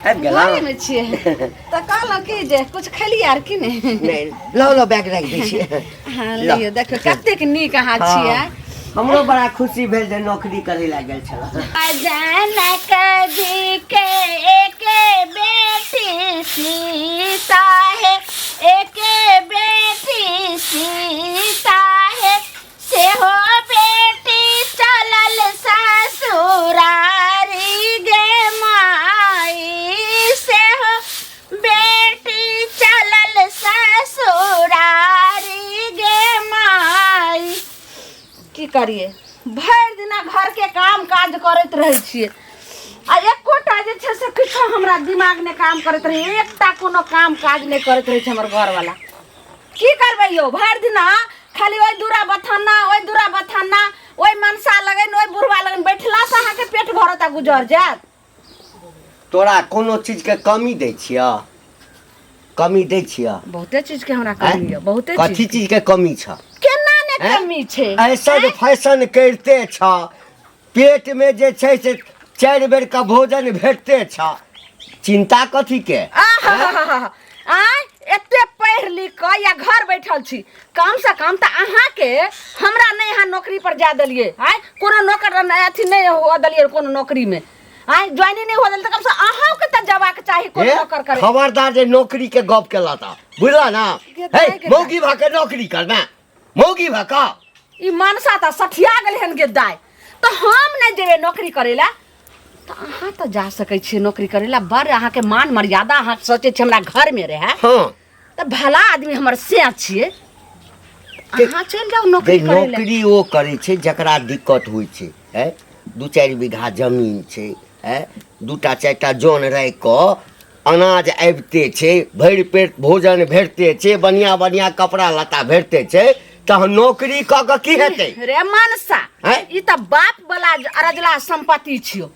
घरे में छिए त कहलो कि जे कुछ खैली यार कि नहीं लो बैग रख दै छिए। हां लियो देखो कतेक नीक अहाँ छिए। हमरो बड़ा खुशी भेल जे नौकरी करे ला गेल छला। जनक जी के एक बेटी सीता है, एक बेटी सीता है, से हो बेटी चलल ससुरारी गे माई, से हो बेटी चलल ससुरारी गे माई। की करिए भर दिना घर के काम काज करत रहे छिए आ एकोटा जे छै से किछो हमरा दिमाग ने काम करत रहे, एकटा कोनो काम काज नहीं करत रहे छै हमर घर वाला। की करबै यो भर दिना खाली ओइ दूरा बथाना ओइ मनसा लगन ओइ बुढ़वा लगन बैठला से अहाँ के पेट भरत आ गुजर जात। तोरा कोनो चीज के कमी दै छिया? कमी दै छिया? बहुते चीज के हमरा कमी है, बहुते कथी चीज के कमी छ? केना ने कमी छै? ऐसा फैशन करते छ, पेट में जे छै से 4 बेर का भोजन भेटते छ, चिंता कथी के? आय एते पढ़ लिख के या घर बैठल छी, कम से कम त अहाँ के हमरा नहीं यहाँ नौकरी पर जा दलिए। आय कोनो नौकर अथी नहीं हो दलिए, कोनो नौकरी में आय ज्वाइनिंग नहीं हो दल त कम से अहाँ के त जवाक चाही कोनो नौकर करे। खबरदार जे नौकरी के गप केला त बुझला ना। हे मौगी भा के नौकरी करना, मौगी भा का ई मनसा त सठिया गेल हन गे दाय, तो हम नहीं जेबे नौकरी करेला तो अहाँ तो जा सकै छी नौकरी करेला। बड़ अहाँ के मान मर्यादा अहाँ सोचे छी हमरा घर में रहे। हां तो भला आदमी हमर से छिए, अहाँ चल जाओ नौकरी करेला। नौकरी वो करे छे जकरा दिक्कत होई छे, है 2-4 बीघा जमीन छे, है 2-4 जन रह को अनाज आबते छे, भर पेट भोजन भेटते छे, बढ़िया बढ़िया कपड़ा लत्ता भेटते छे, त नौकरी क के की हेतै रे मनसा? ई त बाप वाला अरजला संपत्ति छियो,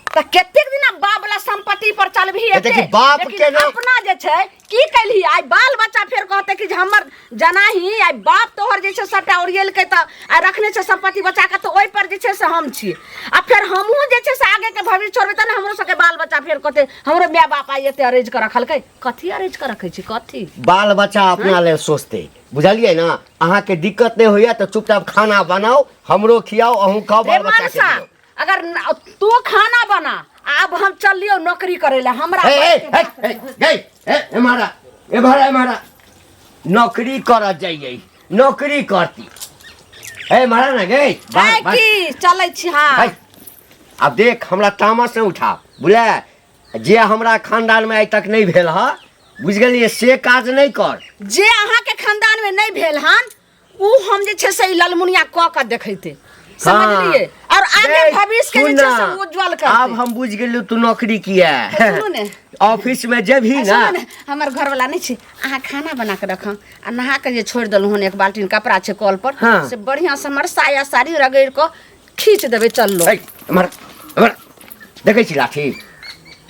त केतेक दिना बाप वाला संपत्ति पर चलबही एते कि बाप के ना अपना जे छै की कैलही। आइ बाल बच्चा फेर कहते कि हमर जनाही आइ बाप तोहर जे छै सबटा ओरियल के त आ रखने छै संपत्ति बचा के, त ओइ पर जे छै से हम छी आ फिर हमहू जे छै से आगे के भविष्य छोड़बे त हमरो सबके बाल बच्चा फेर कहते हमरो माय बाप आइ एते अरेंज कर रखलकै। कथी अरेंज कर रखै छी? कथी बाल बच्चा अपना ले सोचते, बुझलिए ना। अहाँ के दिक्कत नहीं होया तो चुपचाप खाना बनाओ, हमरो खियाओ, अहू खाओ, बाल बच्चा के दियो। अगर तू खाना बना, अब हम चल लियो नौकरी करेला। हमरा मारा नौकरी कर जाइए, नौकरी करती है मारा ना गई की चलै छी। हां अब देख हमरा तामस से उठा, बुझले जे हमरा खानदान में आज तक नहीं भेल ह, बुझ गेलिए से काज नहीं कर। जे अहाँ के खानदान में नहीं भेल हन उ हम जे छै से ललमुनिया क के देखैते, समझलिए? और आगे भविष्य के जे छै से उज्जवल करते। अब हम बुझ गेलु तू नौकरी किया है, ऑफिस में जब ही ना हमर घर वाला नहीं छै, अहाँ खाना बना के रख आ नहा के जे छोड़ दलु हन, एक बाल्टी कपड़ा छै कल पर, से बढ़िया से हमर साया साड़ी रगड़ के खींच देबे। चल लो हमर देखै छी लाठी,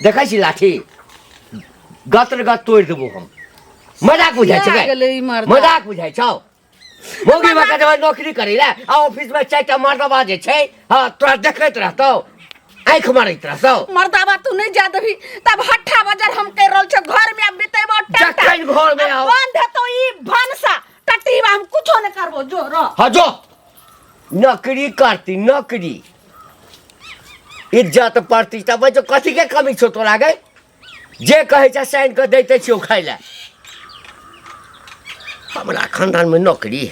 देखै छी लाठी गतर गत तोड़ देबो हम। मजाक बुझाइ छै, मजाक बुझाइ छौ? मौगी बका जब नौकरी करेला आ ऑफिस में 4टा मर्दबा जे छै, हां तोरा देखैत रहतौ, आंख मारैत रहतौ। मर्दबा तू नहीं जा देबी तब हट्ठा बजर हम कर रहल छ घर में। अब बितेबो जखन घर में आओ बंद हेतो ई भनसा टट्टीबा, हम कुछो नहीं करबो। जो र हां जो नौकरी करती, नौकरी इज्जत प्रतिष्ठा बजो कथी के कमी छौ तोरा गए? जे कहै छ साइन के दैते छियो खाइ ले। हमरा खानदान में नौकरी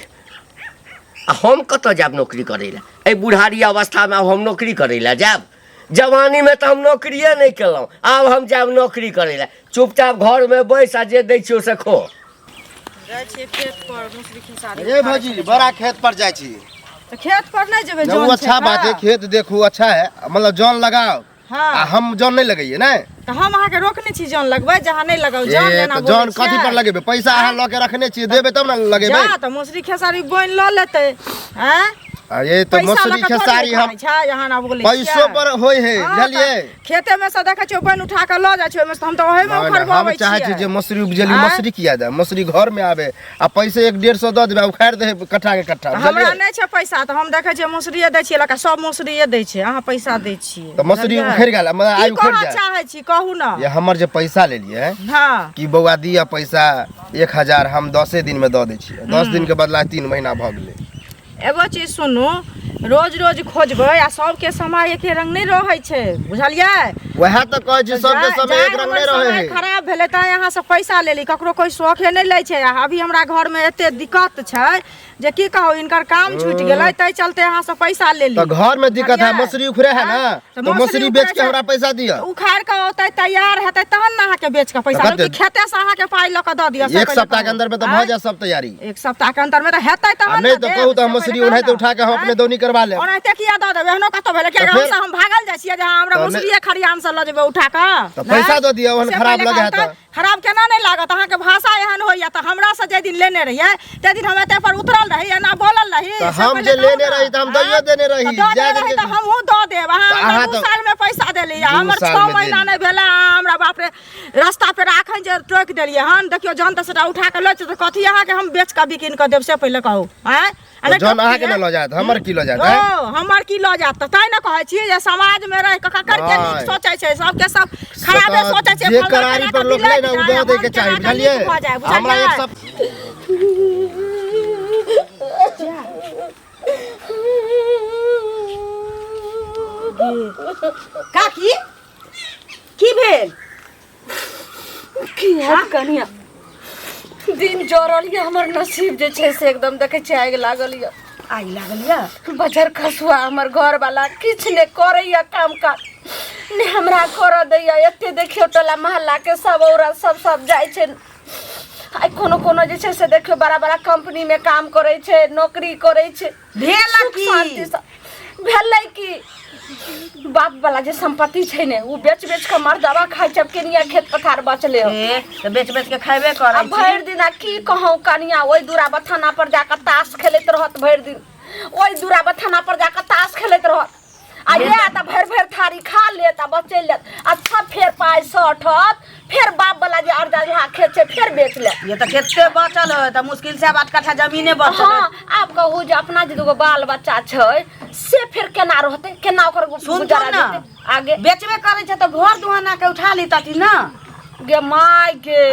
आ हम कत जाब नौकरी करे ला? ए बुढ़ारी अवस्था में अब हम नौकरी करे ला जाब? जवानी में तो हम नौकरिए नहीं केलौं, अब हम जाब नौकरी करे ला। चुपचाप घर में बैस आ जे दै छियो से खो। जाय छी खेत पर मछली खिसारी। ए भौजी बड़ा खेत पर जाय छी। तो खेत पर नहीं जेबे? जौन अच्छा बात है, खेत देखू अच्छा है, मतलब जौन लगाओ। हां हम जौन नहीं लगाइए ना, तो हम अहाँ के रोकने छी जौन लगबे, जहां नहीं लगाओ जौन लेना बोले। जौन कथी पर लगेबे? पैसा अहाँ ल के रखने छी, देबे तब ना लगेबे। जा त मछली खेसारी बोइन ल लेते हैं। ये तो मसूरी खेसारी हम यहाँ ना बोले पैसों पर होय है बुझलिए। खेते में से देखे छियै बन उठा के ल जाय छै, ओमे से हम तो ओहे में खरबाबै हम चाहे छी जे मसूरी उपजली, मसूरी किया दे, मसूरी घर में आवे आ पैसे 150 द देबे उखाड़ दे कट्ठा के कट्ठा। हमरा नै छै पैसा त हम देखे छियै मसूरीए दै छियै, लका सब मसूरीए दै छै, अहाँ पैसा दै छियै त मसूरी उखड़ गेल, हमरा आइ उखड़ जाय चाहे छी कहू ना। ये हमर जे पैसा लेलिए हां कि बौआ दिया पैसा 1000 हम 10 दिन में द दै छियै, 10 दिन के बदला 3 महीना भ गेलै। एगो चीज सुनू, रोज रोज खोजबै आ सबके समय एके रंग नहीं रहे छै, बुझलिए। वह तो कहे छी सबके समय एक रंग नहीं रहे है। खराब भेले त यहाँ से पैसा लेली, ककरो कोई शौखे नहीं ले छै। अभी हमरा घर में एते दिक्कत छै जे की कहू, इनकर काम छूट गेलै तै चलते यहाँ से पैसा लेली। तो घर में दिक्कत है, मसूरी उखड़े है ना, तो मसूरी बेच के हमरा पैसा दिया। उखाड़ के ओतै तैयार हेतै तहन ना अहाँ के बेच के पैसा कि खेते से अहाँ के पाई ल के द दिया। एक सप्ताह के अंदर में तो भ जाए सब तैयारी। एक सप्ताह के अंदर में तो हेतै तहन नहीं तो कहू तो मसूरी उन्हें उठा के हम अपने दौनी करवा ले। ओनाते किया द देबे, एहनो कतो भेले कि हम भागल जाय छियै जे हमरा मसूरी खरियान से ल जेबे उठा के। तो पैसा दो दिया, ओहन खराब लगे है तो खराब केना नहीं लागत। अहाँ के भाषा एहन होइया त हमरा से जे दिन लेने रहिए ते दिन हम एते पर उतरल रही ना बोलल रही। तो हम जे लेने रही त हम दैयो देने रही, त हमहु द देब। अहाँ 2 साल में पैसा देली, हमर 6 महीना नहीं भेला हमरा बाप रे रास्ता पे राखन जे टोक देलिए हन। देखियो जन त सेटा उठा के ल त कथि अहाँ के हम बेच के बिकिन के देब से पहले कहू। हैं जन अहाँ के न ल जात, हमर की ल जात है? हमर की ल जात त तै न कहै छी जे समाज में रह के ककर के नीक सोचै छै, सब के सब खराबे सोचै छै। जे करारी पर लोग ले ना उ दे दे के चाहिए, बुझलिए। हमरा एक सब काकी की भेल? की है कनिया, दिन जोरल ये हमर नसीब जे छै से एकदम देखे छै आग लागल ये। आइ लागल या बजर खसुआ हमर घर वाला किछ ने करैया काम काज ने हमरा कर दैया। एते देखियो टोला मोहल्ला के सब औरत सब जाय छै। आई कोनो कोनो जे छै से देखियो बड़ा बड़ा कंपनी में काम करे छै, नौकरी करे छै। भेला की भेलै की बाप वाला जे संपत्ति छै ने उ बेच बेच के मर्दवा खाइ जब केनिया खेत पथार बचले हो त बेच बेच के खाइबे करे छी। भरि दिन की कहूं कनिया, ओइ दूरा बथाना पर जाकर ताश खेलैत रहत भरि दिन, ओइ दूरा बथाना पर जाकर ताश खेलैत रहत। आ ये त भर भर थारी खा लेत आ बचैल लेत। अच्छा फेर पाइ सठत, फिर बाप वाला जे अर्धा जहाँ खेत छै फिर बेच ले। ये तो खेते बचल है त मुश्किल से 8 कट्ठा जमीने बचल। हां आप कहू जे अपना जे दुगो बाल बच्चा छै से फिर केना रहते, केना ओकर गुजारा देते आगे। बेचबे करे छै त घर दुहाना के उठा लेतती ना गे माय गे।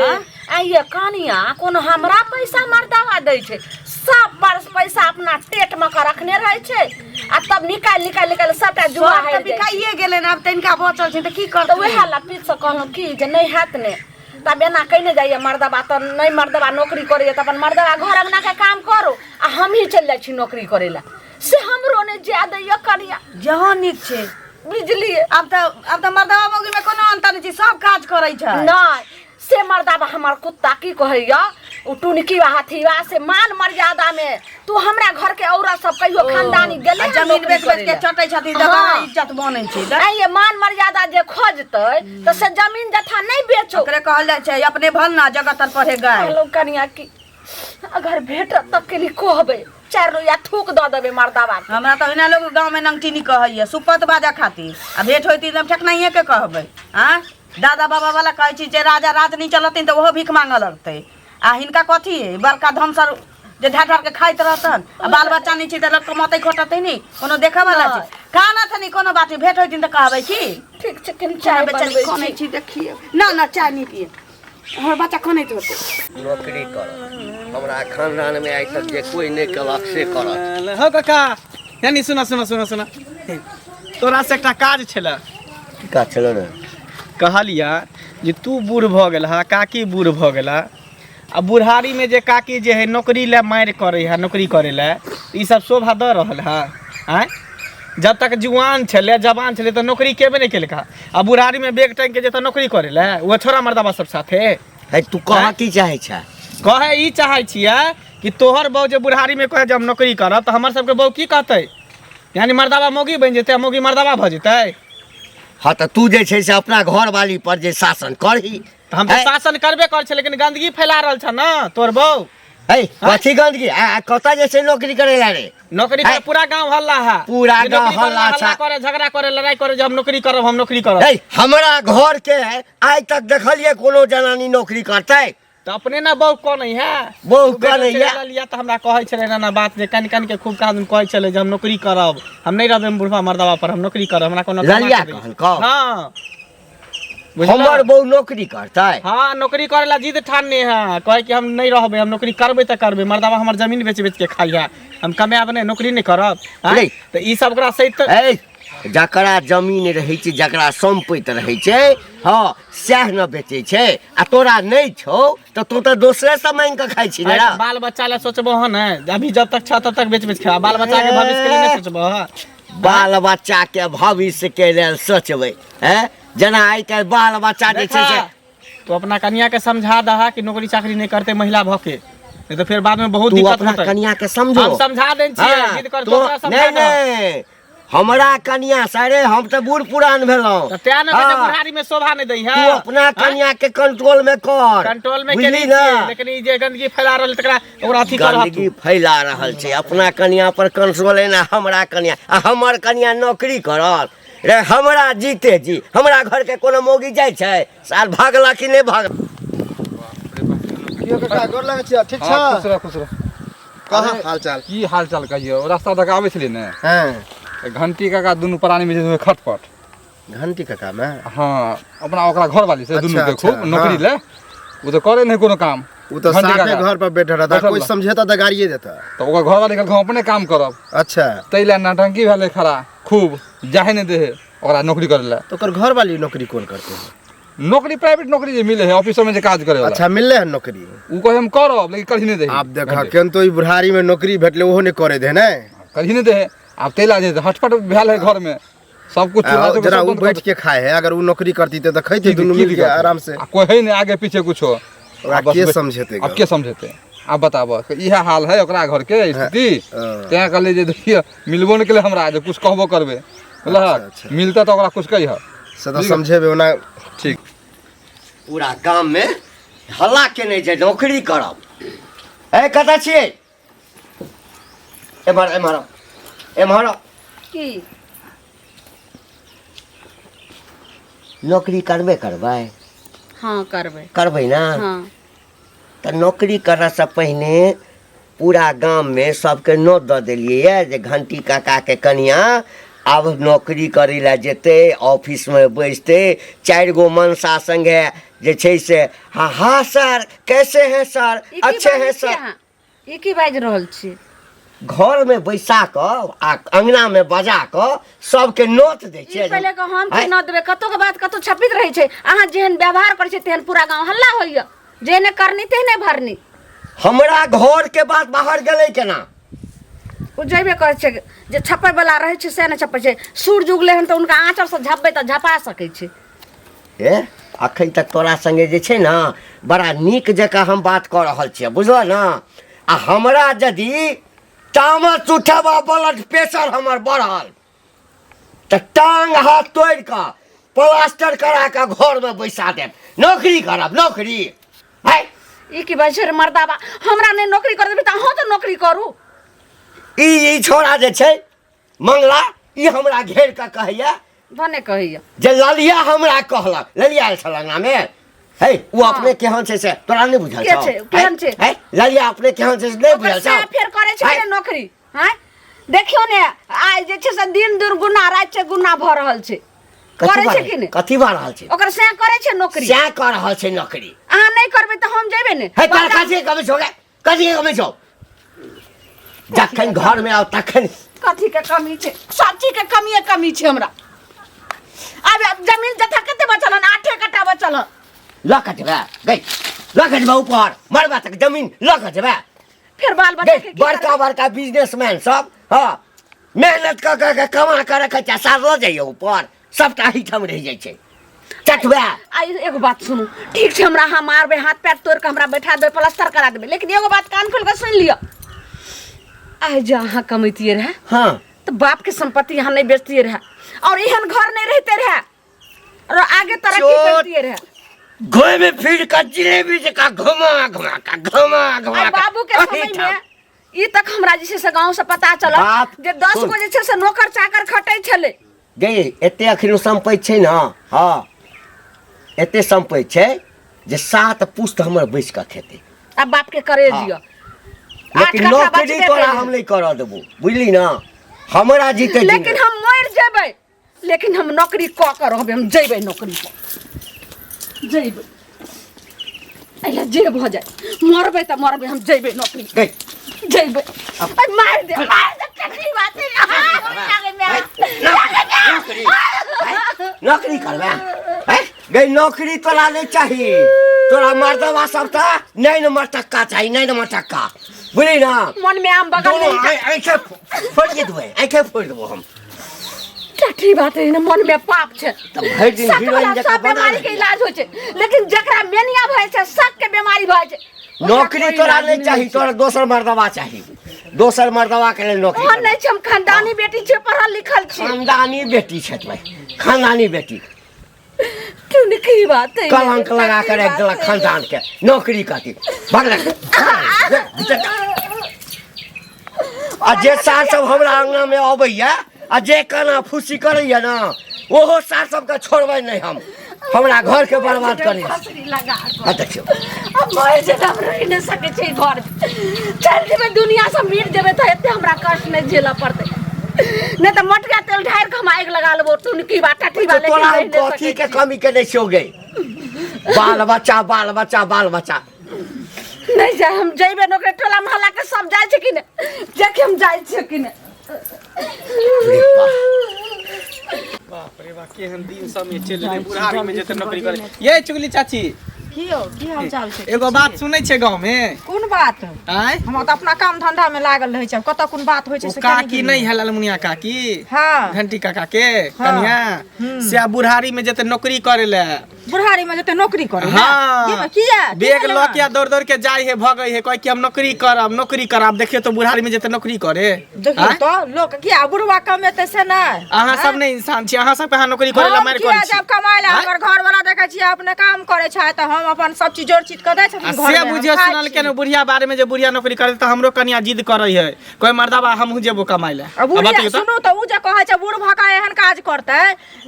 आइए कनिया कोनो हमरा पैसा मर्दावा दै छै, सब पैसा अपना टेट में के रखने रहे छै आ तब निकाल सबटा जुआ है बिकाइए गेलै ना। अब तनिका बचल छै त की करतै? वएह लपीट से कहलहुं की जे नहीं हैत ने तब एना कहने जाइए मर्दबा तो नहीं, मर्दबा नौकरी करे त अपन मर्दबा घर अंगना के काम करो आ हम ही चल जाय छी नौकरी करे ला। से हमरो ने ज्यादा ये कनिया जहां निक छै बुझली। अब त मर्दबा मौगी में कोनो अंतर नहीं छै, सब काज करै छै। नहीं से मर्दबा हमर कुत्ता की कहैया उ टुनकी हाथीवा से मान मर्यादा में तू हमरा घर के औरत सब कहियो खानदानी गेले जमीन बेच बेच के चटै छथि दबारा इज्जत बनै छै। ये मान मर्यादा जे खोजतै त से जमीन जथा नहीं बेचो। ओकरे कहल जाय छै अपने भलना जगत पर गाय। हेलो कनिया की अगर भेट तब के लिए कहबे 4 रुपया थूक द देबे मर्दबा। हमरा त इना लोग गांव में नंगटीनी कहैया सुपत बाजा खातिर आ भेट होइती त ठेकनाइए के कहबै। हां दादा बाबा वाला कहै छी जे राजा राज नहीं चलतिन त ओहो भीख मांगे लगतै। आ हिनका कथी है बड़का धन सर जे ढार ढार के खाइत रहतन आ बाल बच्चा नहीं छै त लोग कमाते खटतै नहीं, कोनो देखा वाला छै खाना थनी कोनो बात भेट होइतिन त कहबै की ठीक छै किन चाय बनबै कोनै छी देखिए ना चाय नहीं पिए हमर बच्चा कोनैत होते। नौकरी कर, हमरा खानदान में आज तक जे कोई नहीं कलक से करत। हो काका यानी सुना तोरा से एकटा काज छला। की काज छलो रे? कहलिया जे तू बूढ़ भ गेल हा, काकी बूढ़ भ गेला आ बुढ़ारी में जे काकी जे है नौकरी ले मार करे है, नौकरी करे ले ई सब शोभा द रहल है। आय जब तक जुआन छले जवान छले तो नौकरी केबे नहीं केलका आ बुढ़ारी में बेग टांग के जे नौकरी करे ले वो छोरा मर्दबा सब साथे है। तू कहा की चाहे छ? कहे ई चाहे छिया कि तोहर बहू जे बुढ़ारी में कहे जब नौकरी करब तो हमर सबके बहू की कहते, यानी मर्दबा मौगी बन जेते, मौगी मर्दबा भ जेते। हाँ तो तू जे छै से अपना घर वाली पर जे शासन करही। हम तो शासन करबे कर छ लेकिन गंदगी फैला रहल छ ना तोर बहू। है कथी गंदगी? कत जे छै नौकरी करे ला रे? नौकरी कर पूरा गांव हल्ला है पूरा ये गांव नौकरी करे, हल्ला छा। करे झगड़ा करे लड़ाई करे जब हम नौकरी करब हम नौकरी करब ए, हमरा घर के आज तक देखलिए कोनो जनानी नौकरी करते तो अपने ना बहु कौन है बहु कौन है? लिया तो हमरा कहै छले ना बात जे कान कान के खूब कान कहै छले जे हम नौकरी करब हम नहीं रहबे बुढ़वा मर्दवा पर हम नौकरी करब हमरा कोनो ललिया कहन कह हां हमर बहु नौकरी करते हाँ नौकरी करे ला जिद ठानने है कहे कि हम नहीं रहबे हम नौकरी करबे तो करबे मर्दवा हमर जमीन बेच बेच के खाई है हम कमाब नहीं नौकरी नहीं करब नहीं। तो ई सब ओकरा सहित ए जकरा जमीन रहै छै जकरा संपैत रहै छै हाँ सएह न बेचै छै आ तोरा नहीं छौ तो तू तो दूसरे से मांग के खाइ छी ना बाल बच्चा ले सोचबो है ना अभी जब तक छ तब तक बेच बेच खा बाल बच्चा के भविष्य के लिए नहीं सोचबो है बाल बच्चा के भविष्य के लेल सोचबै हैं जना आइ काल्हि बाल बच्चा जे छै से तो अपना कन्या के समझा दहा कि नौकरी चाकरी नहीं करते महिला भके नहीं तो फिर बाद में बहुत तू दिक्कत अपना होता कन्या के समझो हम समझा देन छियै हाँ, जिद कर तो दोसरा समझा नहीं नहीं हमरा कन्या सारे हम तो बूढ़ पुरान भेलहुँ तो त्या न हाँ। बुढ़ारी में शोभा नहीं दई है तू अपना कन्या के कंट्रोल में कर कंट्रोल में बुझली केली ना? छियै, लेकिन ई जे गंदगी फैला रहल तकरा ओकरा अथी कर गंदगी फैला रहल छै अपना कन्या पर कंट्रोल है ना हमरा कन्या आ हमर कन्या नौकरी करल रे हमरा जीते जी हमरा घर के कोनो मौगी जाइ छै साल भागला कि नहीं भाग कियो काका गोर लागै छी ठीक छ हाँ, खुश रह खुश रह कहाँ हाल चाल की हाल चाल कहियो रास्ता तक आबै छलै ने हैं घंटी काका दुनू प्राणी में जे खटपट घंटी काका में हाँ अपना ओकरा घर वाली से दुनू के अच्छा, खूब नौकरी हाँ। ले वो तो करे नहीं कोनो काम वो तो घंटी साथे काका। घर पर बैठा रहता बैठल कोई बा। समझेता तो गाड़िए देता तो ओकर घर वाली कहलकै हम अपने काम करब अच्छा तै ले नौटंकी भेलै खड़ा खूब जाहे नहीं दे ओकरा नौकरी करे ले तो ओकर घर वाली नौकरी कौन करते हैं नौकरी प्राइवेट नौकरी जे मिले है ऑफिसर में जे काज करे वाला अच्छा मिलले है नौकरी ऊ कहे हम करब लेकिन करही नहीं दे आप देखा केन तो ई बुढ़ारी में नौकरी भेटले ओहो नहीं करे दे ने करही नहीं दे आब तैला जे हटपट भेल है घर में सब कुछ चूल्हा चौकी जरा सब वो बंद कर बैठ के खाए है अगर वो नौकरी करती तो खैते की- दोनों की मिल के दिक्कत है? आराम से आ कोई है नहीं आगे पीछे कुछ हो ओकरा के समझेते अब के समझेते आप बताबो इहे हाल है ओकरा घर के स्थिति हाँ। तें कहले जे देखिए मिलबो नहीं केले हमरा जे कुछ कहबो करबे अच्छा। मिलता तो ओकरा कुछ कहिए सदा समझेबे ओना ठीक पूरा गाम में हल्ला केने जे नौकरी करब ए कतऽ छियै एम्हर एम्हर आउ, एम्हर आउ। की नौकरी करबे करबै हाँ करबै करबै ना हाँ तऽ नौकरी करऽसँ पहिने पूरा गाम में सबके नोट दऽ देलियै ये जे घंटी काका के कनिया आब नौकरी करै लए जेतै ऑफिस में बैसतै 4 गो मनसा संगे जे छै से हाँ हाँ सर कैसे हैं सर ई की अच्छे हैं बाजै छियै सर अहाँ? ई की बाजि रहल छी घर में बैसा कऽ आ अंगना में बजा कऽ सबके नोट दै ई छियै पहिले के हम आँय? की न देबै कतौ के बात कतौ छपित रहै छै अहाँ जेहन व्यवहार करै छियै तेहन पूरा गांव हल्ला होइया जेहने करनी तेहने भरनी हमरा घर के बात बाहर गेलै केना ओ जेबे करै छै जे छपै वाला रहै छै से ने छपै छै सूरज उगले हन तऽ उनका आँचर से झपबै तऽ झपा सकै छै ए अखन तक तोरा संगे जे छै ने बड़ा नीक जकाँ हम बात कऽ रहल छियै बुझलऽ ना आ हमरा यदि तामस उठेबा ब्लड प्रेशर हमर बढ़ल तऽ टांग हाथ तोड़ कऽ प्लास्टर करा कऽ घर में बैसा देब नौकरी करब नौकरी है ई की बाजै छै रे मर्दाबा हमरा नहि नौकरी कर देबै तऽ अहाँ तऽ नौकरी करू ई छोरा जे छै मंगला ई हमरा घेर कऽ कहैया भने कहैया जे ललिया हमरा कहलक ललिया आयल छल अंगनामे है वो हाँ। अपने केहन छै से तोरा नहीं बुझल के छौ छै? केहन छै? है ललिया अपने केहन छै से नहीं ओकर बुझल से छौ फेर करै छै है? रे नौकरी हैं देखियौ ने आइ जे छै से दिन दुर्गुना राति से गुना भऽ रहल छै करै छै कि नहि कथी भऽ रहल छै ओकर से करै छै नौकरी सएह कऽ रहल छै नौकरी अहाँ नहि करबै तऽ हम जेबै ने है तोरा कथी कमी छौ गे कथी के कमी छौ जखन घर में आओ तखन कथी के कमी छै सब चीज के कमी छै हमरा अब जमीन जथा कते बचल हन 8 कट्ठा बचल हन लऽ कऽ जेबै गई लऽ कऽ जेबै ऊपर मरबा तक जमीन लऽ कऽ जेबै फिर बाल बच्चा के गई की बड़का बड़का बिजनेसमैन सब हाँ मेहनत कऽ कऽ कमा कऽ रखै छै साल लऽ जाइए ऊपर सबटा हिठाम रहि जाइ छै चटबै आई एगो बात सुनू ठीक छै हमरा अहाँ मारबै हाथ पैर तोड़ के हमरा बैठा देबै प्लास्टर करा देबै लेकिन एगो बात कान खोल के सुन लिअ आइ जे अहाँ कमैतिए रहे हाँ तो बाप के संपत्ति यहाँ नहीं बेचतिए रहे और एहन घर नहीं रहते रहे और आगे तरक्की चोट। करतिए रहे घुमि फिर कऽ जिलेबी जकाँ घुमा घुमा कऽ घुमा घुमा और कऽ बाबू के समय एहिठाम। में ई तक हमरा जे छै से गांव से पता चलल बाप, जे 10 सुन। गो जे छै से नौकर चाकर खटै छलै। गई एते अखिनो संपत्ति छै ना, हाँ एते संपत्ति छै जे 7 पुस्त हमर बैस कऽ खेतै। अब बाप के करे हाँ। दियो। लेकिन नौकरी तोरा हम नहीं कर देबो, बुझली ना, हमरा जीते लेकिन हम मर जेबै, लेकिन हम नौकरी क के रहबै, हम जेबै नौकरी पर जेबै। अइला जे भ जाए, मरबै त मरबै, हम जेबै नौकरी गई जेबै। मार दे कथी बात नौकरी करबे, गई नौकरी तोरा नहीं चाहिए, तोरा मर्दवा सब था नहीं न मटक्का चाहिए, नहीं न मटक्का, बुझली ना। मन में आम बगल में ऐसे फोड़ देबो, ऐसे फोड़ देबो हम। कथी बात है, मन में पाप छै। तब भरि दिन हीरोइन जकां सब बीमारी के इलाज होय छै, लेकिन जकरा मेनिया भय छै सब के बीमारी भय छै। नौकरी तोरा नहीं चाहिए, तोरा दोसर मर्दवा चाहिए, दोसर मर्दवा के लिए नौकरी हम नहीं छै, हम खानदानी बेटी छै, पढ़ल लिखल छी। खानदानी बेटी छै भाई, खानदानी बेटी क्यों नहीं की बात है, कलंक लगा कर एक दिला खानदान के नौकरी करती भगल। आ जे सार सब हमरा अंगना में अबैया आ जे काना फूसी करैया ना, ओहो सार सबके छोड़बै नहीं हम, हमरा घर के बर्बाद करे। खसरी लगा आ देखियो अब मर जे हम रह नहीं सके छै घर, चल जेबै दुनिया से मिट जेबै त एते हमरा कष्ट नहीं झेला पड़तै। नहीं तो मटका तेल ढार के हम आग लगा लेबो, तू की बात ठीक तो वाले तोरा हम कथी के कमी के नहीं छो गई, बाल बच्चा बाल बच्चा बाल बच्चा नहीं जाए, हम जेबे नौकरी, टोला मोहल्ला के सब जाय छै कि नहीं, जेके हम जाय छै कि नहीं। बाप रे बाप, केहन दिन सब में चल रहे, बुढ़ारी में जेते नौकरी करे। ये चुगली चाची, की हो की हाल चाल छै? एगो बात सुनै छै गांव में, कोन बात? आय हम त अपना काम धंधा में लागल रहै छै, कत कोन बात होइ छै ओ से काकी नहीं है लालमुनिया काकी, हाँ घंटी काका के कन्या से आ बुढ़ारी में जेते नौकरी करे ले, बुढ़ारी में जते नौकरी करे हाँ किया बेग ल के दौड़ दौड़ के जाय है, भगै है, कह कि हम नौकरी करब। देखियो तो बुढ़ारी में जेते नौकरी करे, देखियो आँय? तो लोग किया बुढ़वा कमेते से नहीं, अहाँ सब नहीं इंसान छी, अहाँ सब कहाँ नौकरी करे ला मार किया करे छी। जब कमाए ला आँय? हमर घर वाला देखे छियै अपने काम करे छै त हम अपन सब चीज जोड़ चीज क दै छथिन आ घर से में, बुझियो हम खाइ सुनल छी। के न बुढ़िया बारे में, जे बुढ़िया नौकरी करे त हमरो कनिया जिद करे है, कोई मर्दाबा हमहू जेबो कमाए ला। अब बुढ़िया सुनू तो उ जे कहे छै बूढ़ भका एहन काज करते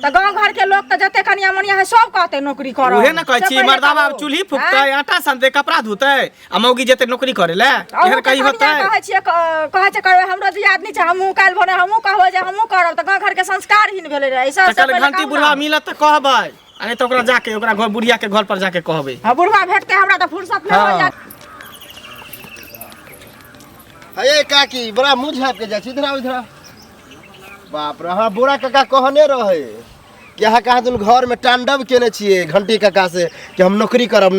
त गांव घर के लोग त जते कनिया मनिया है सब कहते नौकरी करो। उहे न कहै छी, मर्दाबा चूल्ही फूकतै, आटा सानतै, कपड़ा धोतै, आ मौगी जेते नौकरी करे ला, एहन कहीं होतै? कहै छियै कहै छै करबै, हमरो दियाद नहीं छै, हमहू काल भने हमहू कहबै जे हमहू करब त गांव घर के संस्कारहीन भेलै रे। ऐसा तकर घंटी बुढ़वा मिलत त कहबै, आ नहीं त ओकरा जाके ओकरा घर बुढ़िया के घर पर जाके कहबै। हां बुढ़वा भेटते हमरा त फुर्सत नहीं हो जात। अये काकी बड़ा मुंह झाप के जा छी, इधर आओ इधर आओ। बाप रे, हाँ बुढ़ा काका कहने रहे कि अहाँ कहाँ तुम घर में तांडव केने छिए घंटी काका से कि हम नौकरी करब,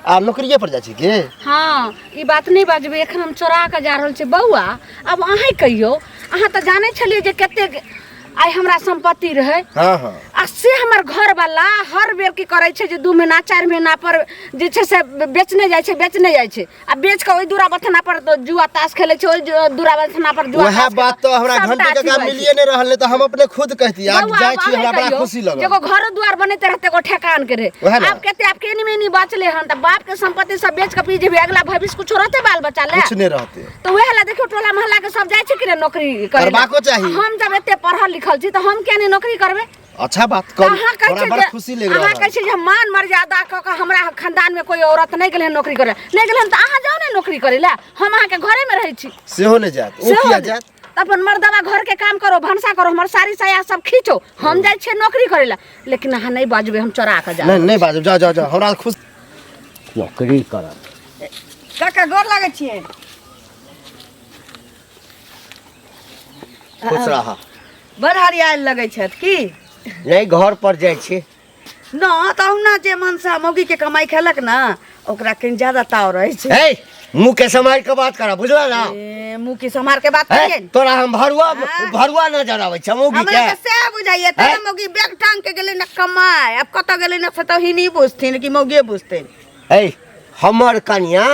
आ नौकरिये पर जा छी के? हाँ ई बात नहीं बाजबे, एखन हम चोरा के जा रहल छी बौआ। अब अहाँ कहियो, अहाँ तो जाने छलिए जे कते आई हमरा संपत्ति रहे, हाँ हाँ आ से हमर घर वाला हर बेर की करे छे जे 2 महीना 4 महीना पर जे छे से बेचने जाय छे, आ बेच के ओई दूरा बथना पर तो जुआ ताश खेले छे, ओई दूरा बथना पर जुआ वह बात तो हमरा घंटी काका मिलिए नहीं रहल, तो हम अपने खुद कहती आज जाय छी, हमरा बड़ा खुशी लगल। एगो घर द्वार बनते रहते, एगो ठेकान के रहे, आप कहते आप के नहीं बचले हन त बाप के संपत्ति सब बेच के पी जेबे, अगला भविष्य कुछ रहते बाल बच्चा ले कुछ नहीं रहते, तो वह ला देखियो टोला मोहल्ला के सब जाय छे कि नौकरी करे, करबाको चाहिए। हम जब एते पढ़ल लिखल छी तो हम क्या नहीं नौकरी करबे? अच्छा बात कर, हमरा बड़ा खुशी लग रहा अहाँ है। कहै छी जे मान मर्यादा क के हमरा खानदान में कोई औरत नहीं गेले नौकरी करे, नहीं गेले त अहाँ जाओ ना नौकरी करे ला, हम अहाँ के घरे में रहै छी। सेहो नहीं जात, ओ किया जात? अपन मर्दवा घर के काम करो, भंसा करो, हमर साड़ी साया सब खींचो, हम जाय छे नौकरी करे ला, लेकिन अहाँ नहीं बाजबे, हम चोरा के जा। नहीं बाजब, जाओ हमरा खुश नौकरी करब। काका गोर लागै छियै। खुश रहा। बड़ हरियाल लगै छथि की? नहीं घर पर जाय छी ना तहुना जे मनसा मौगी के कमाई खेलक ना, ओकरा कहीं ज्यादा ताव रहै छै। ए मुंह के समाज के बात करा, बुझला ना? ए मुंह की समार के बात ए, करिए। तोरा हम भरुआ नजर आबै छ मौगी हमरा के। के से बुझाइए त हैं? मौगी बैग टांग के गेलै ना कमाए, अब कत गेलै ना से तो ही नहीं बुझथिन कि मौगी बुझथिन। ए हमर कन्या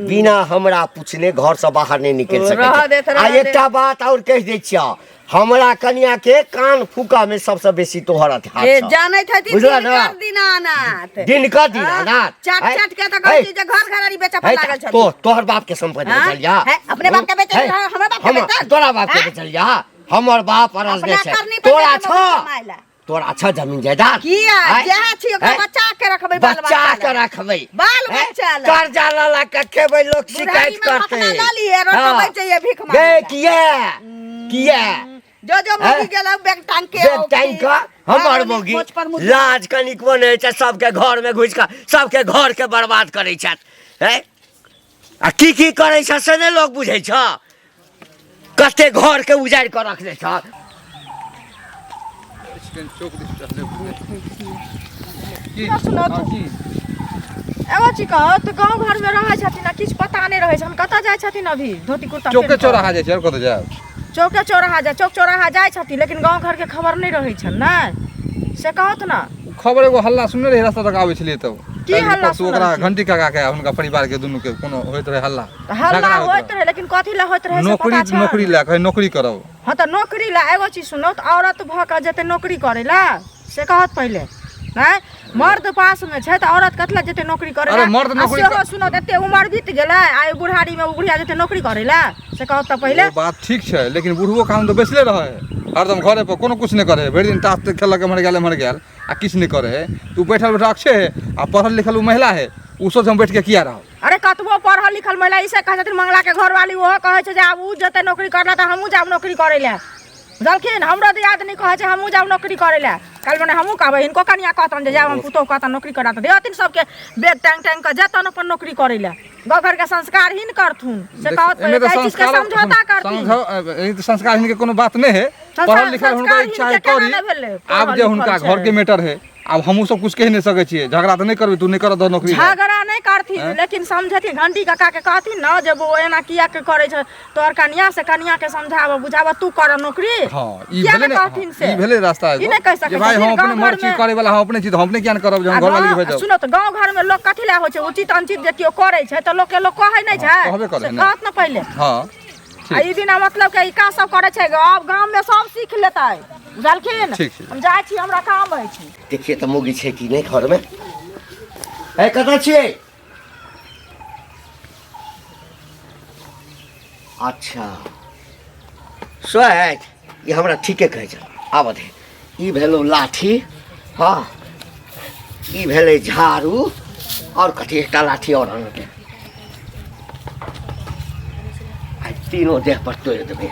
बिना हमरा पूछने घर से बाहर नहीं निकल रह देत, सके। रह आ देत। एकटा बात और कह दै छिया, हमरा कन्या के कान फूका में सबसे बेसी तोहर हाथ ए छौ। जानै थती बुझला ना? दीनानाथ दिन का दीनानाथ चाट हैं? चाट के त हैं? कहती जे घर घरारी बेचा पर हैं? लागल छ तो तोहर बाप के संपत्ति हाँ? बेचल जा। हैं? अपने बाप के बेचल हैं? जा, हमरा बाप के बेचल? तोरा बाप के बेचल जा। हमर बाप अरज अपना छै। करनी पर तोरा बेचल छ कमाइला। तोरा छ जमीन जायदाद। किया हैं? जहाँ छी ओकरा हैं? बच्चा के रखबै बाल बच्चा के रखबै। बाल हैं? बच्चा ला। कर्जा ला के खेबै लोग शिकायत बुढ़ारी में करते। पकड़ा ला लिए, रोटो हाँ। बेचैये, भीख गे मांगैला। किया जो जो हैं? मुगी गेल बैग टांग के बेग टाइम का हमर मोगी मोच पर मुछ लाज कनिक बनै छै, सबके घर में घुस के सबके घर के बर्बाद करै छै। हैं? आ की करै छै से नहि लोग बुझै छ। कते घर के उजाड़ के रखने छ। एगो चीज कह तो गांव घर में रहे छथिन आ किछु पता नहीं रहे छन, कतऽ जाइ छथिन अभी धोती कुर्ता चौके पहिर कऽ? चौराहा जाइ छै और कतऽ जायब? चौके चौराहा जाइ छथिन, लेकिन गांव घर के खबर नहीं रहे छन ना, से कहत ना। खबर एगो हल्ला सुनने रही रास्ता तक आबै छलियै तब। की काल्हि हल्ला परसू सुनल ओकरा छी? घंटी काका के हुनका परिवार के दुनू के कोनो होइत रहे हल्ला। हल्ला झगड़ा होइत रहे, लेकिन कथी ला होइत रहे से नौकरी पता छै? नौकरी ला कहे नौकरी करब। हाँ तो नौकरी ला एगो चीज सुनो, तो औरत भ के जेते नौकरी करे ला से कहत पहले हैं, मर्द पास में छै तो औरत कतला जेते नौकरी करे ला। अरे मर्द नौकरी आ सेहो सुनो, एते उम्र बीत गेलै आ बुढ़ारी में बुढ़िया जेते नौकरी करे ला से कहत तो पहले। वो बात ठीक छै, लेकिन बुढ़बो काम तो बैसले रहे हरदम घरे पर कोनो कुछ नहीं करे, भरि दिन ताश खेलक मर गेल आ किछ नहीं करे है। तू बैठल बैठा अक्षे है आ पढ़ल लिखल महिला है, उ सोच हम बैठ के किया रहो। अरे कतबो पढ़ल लिखल महिला इसे कहे छथिन, मंगला के घर वाली ओहो कहे छै जे आब उ जते नौकरी करला त हमहू जाब नौकरी करे ला। बुझलखिन? हमरो दियाद नहीं कहे छै हमहू जाब नौकरी करे ला। कल मने हमहू कहबै, हिनको कनिया कहतन जे जाब हम पुतोह कहतन नौकरी करा त देहथिन सबके बेग टांग टांग के जतन अपन नौकरी करे ला। गाँव घर के संस्कार ही न करथुन से कहत एहिमे पहले तो चीज के समझौता करथुन। संस्कार हिनके कोनो बात नहीं है, पढ़ल लिखल हुनका संस्कार इच्छा है हिनके करी। केना नहि भेलै? आब पढ़ल जे लिखल हुनका छै। घर के मैटर है, आब हमहू सब कुछ कह नहीं सके छियै, झगड़ा तो नहीं करबे, तू नहीं कर दो नौकरी। झगड़ा नहीं करथिन, लेकिन समझथिन। घंटी काका के कहथिन ना जब वो एना किया के करे छै, तोहर कनिया से कनिया के समझाब बुझाब तू कर नौकरी। हाँ, ई किया भेलै ने ने, कहथिन से? ई भेलै रास्ता ई नहीं कह सकै जे भाई छथिन, हम अपने गाँव घर मर्जी में- करे वाला हम अपने चीज हम अपने किया न करब, जब हम घर वाली के भेजब। सुनो तो गांव घर में लोग कथी ला हो छै, उचित अनुचित जे केओ करे छै तो लोग के लोग कहे नहीं छै, कहबे करे से ने। कहत ना पहले। हाँ आ ई बिना मतलब के ई का सब करे छै, अब गांव में सब सीख लेतै। बुझलखिन? ठीक छै। हम जाइ छी, हमरा काम है छै। देखिए तो मोगी छै कि नहीं घर में। है कतऽ छियै? अच्छा सोच ये हमरा ठीके कहै छै। आब दे ई भेलो लाठी, हाँ ई भेलै झाड़ू, और कथी एकटा लाठी और अनके आ तीनों देह पर तोड़ देबै।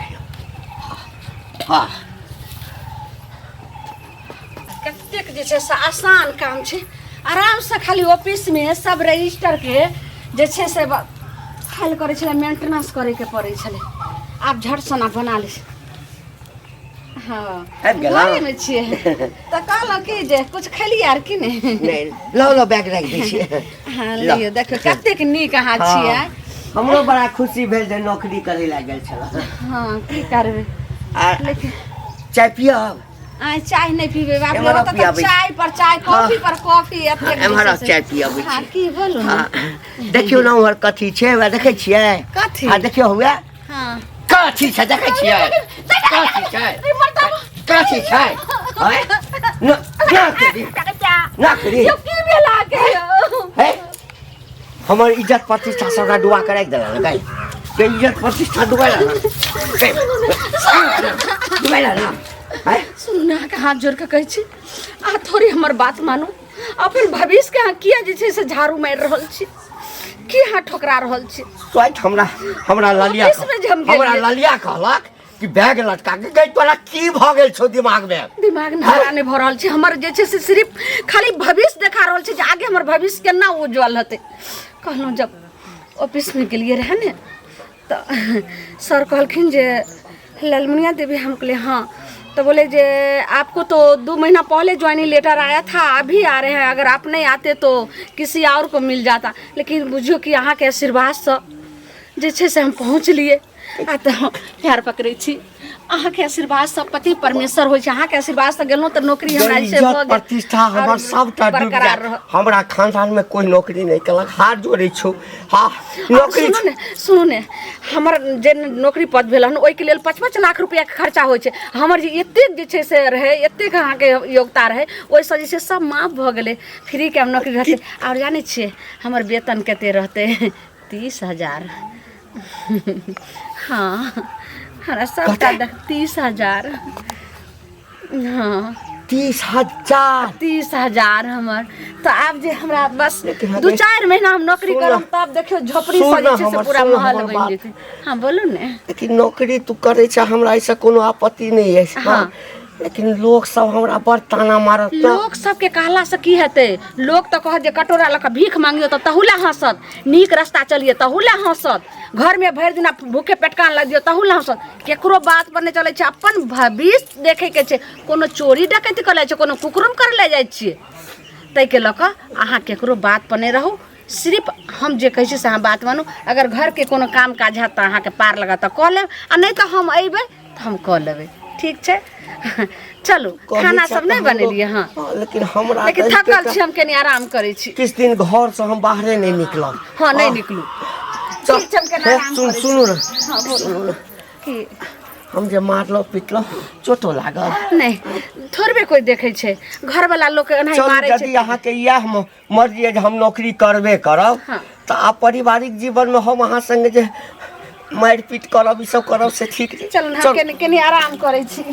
हाँ कतेक जे छै से आसान काम छै, आराम से खाली ऑफिस में सब रजिस्टर के जे छै से फाइल करे छले, मेंटेनेंस करे के पड़े छले। आप झट सना बना ले। हाँ आबि गेलौं? घरे में छियै तो कहलौं कि जे कुछ खेलिए आर कि नहीं? नहीं लो बैग राखि दै छियै। हाँ लो। लियो, देखो कतेक नीक अहाँ हाँ, छियै। हमरो बड़ा खुशी भेल जे नौकरी करे ला गेल छल। हाँ की करबै, आ लेकिन चाय पियब? आइ चाय नहीं पीबे बाप रे, एम्हर ओतऽ पियाबै तऽ चाय पर चाय, कॉफी पर कॉफी एतेक जे एम्हर छै से- चाय पियबै हाँ छी। की बोलू ना? हाँ, देखियो ना उम्हर कथी छै, वएह देखै छियै? कथी? हाँ देखियो हुए हाँ कथी छै, देखै छियै? कथी छै? कथी छै? हैं? नौकरी यो की भेला के यौ? है हमर इज्जत प्रतिष्ठा सबका डुबा के राखि देला गई के इज्जत प्रतिष्ठा डुबैला ना डुबैला ना है। सुनू ना, के हाथ जोड़ के कहै छी, आ थोड़ी हमर बात मानू। अपन भविष्य के अहाँ किया जे छै से झाड़ू मारि रहल छी, की अहाँ ठोकरा रहल छी? सोच हमरा ललिया ऑफिस में जे हम गेलियै- हमरा ललिया कहलक कि बैग लटका के गई, तोरा की भ गेल छौ दिमाग में? दिमाग नहरा नहीं भऽ रहल छै हमर, जे छै से सिर्फ खाली भविष्य देखा रहल छै जे आगे हमर भविष्य केना उज्जवल हेतै। कहलहुँ जब ऑफिस में गेलियै रहे ने तो सर कहलखिन जे ललमुनिया देवी, हम कहले हाँ, तो बोले जे आपको तो 2 महीना पहले ज्वाइनिंग लेटर आया था, अभी आ रहे हैं, अगर आप नहीं आते तो किसी और को मिल जाता, लेकिन बुझियो कि अहाँ के आशीर्वाद से जे छै से हम पहुँच लिए। आ तो प्यार पकड़े छी, अहाँ के आशीर्वाद सब पति परमेश्वर होइ छै। अहाँ के आशीर्वाद से गेलहुं त नौकरी हमरा ऐसे इज्जत भ गेल। प्रतिष्ठा हमर सबटा डूब बरकरार गेल। रह। हमरा खानदान में कोई नौकरी नहीं केलक। हाथ जोड़े छौ। हाँ नौकरी सुनू ने हमर जे नौकरी पद भेल हन ओहि के लेल 55 लाख रुपया के खर्चा होइ छै। हमर जे एतेक जे छै से रहे एतेक अहाँ के योग्यता रहे ओहि से जे छै सब माफ भ गेलै। फ्री के नौकरी रहतै। और जानै छियै हमर वेतन कते रहतै 30,000। हाँ हमरा सबटा 30,000। हाँ 30,000 30,000 हमर। तो आब जे हमरा बस लेकिन 2-4 महीना हम नौकरी सुन करब ना। तब देखियो झोपड़ी सुन से ना जे छै से हमर, पूरा सुन महल हमर बन बात। जेतै। हाँ बोलू ने। लेकिन नौकरी तू करे छ हमरा ऐसा कोनो आपत्ति नहीं है। हाँ। लेकिन लोग सब हमरा बड़ ताना मारत। लोग सबके कहला से की हेतै। लोग तो कहत जे कटोरा लऽ के भीख मांगियो तो तहुला हंसत। नीक रास्ता चलिए तहुला हंसत। घर में भरि दिन भूखे पेटकान लग दियो तहुला हंसत। केकरो बात पर नहीं चले छै। अपन भविष्य देखे के छै। कोनो चोरी डकैती कर ले छै कोनो कुकरुम कर ले जाइ छियै। तै के लऽ कऽ अहाँ केकरो बात पर नहीं रहू। सिर्फ हम जे कहै छी से अहाँ बात मानू। अगर घर के कोनो काम काज हैत तऽ अहाँके पार लगा तऽ कऽ लेब आ नहीं तऽ हम अयबै तऽ हम कऽ लेबै। ठीक छै चलू खाना सब नहीं बनेलिए। हाँ लेकिन हमरा लेकिन थकल छी हम कनी आराम करै छी। किस दिन घर से हम बाहरे नहीं निकलब। हाँ नहीं निकलू। चल ठीक छै, हम कनी आराम सुन करै छी। सुनू ना हाँ बोलू की हम जे मारलो पिटलो चोटो लागल नहीं थोड़बे कोई देखे छै। घर वाला लोग के नहीं चल मारे यदि छै। अहाँ के यह मर्जी है जे हम नौकरी करबे करब हाँ। तो आप पारिवारिक जीवन में हम अहाँ संगे जे मारि पीट करब ई सब करब से ठीक चलू हम कनी आराम करै छी।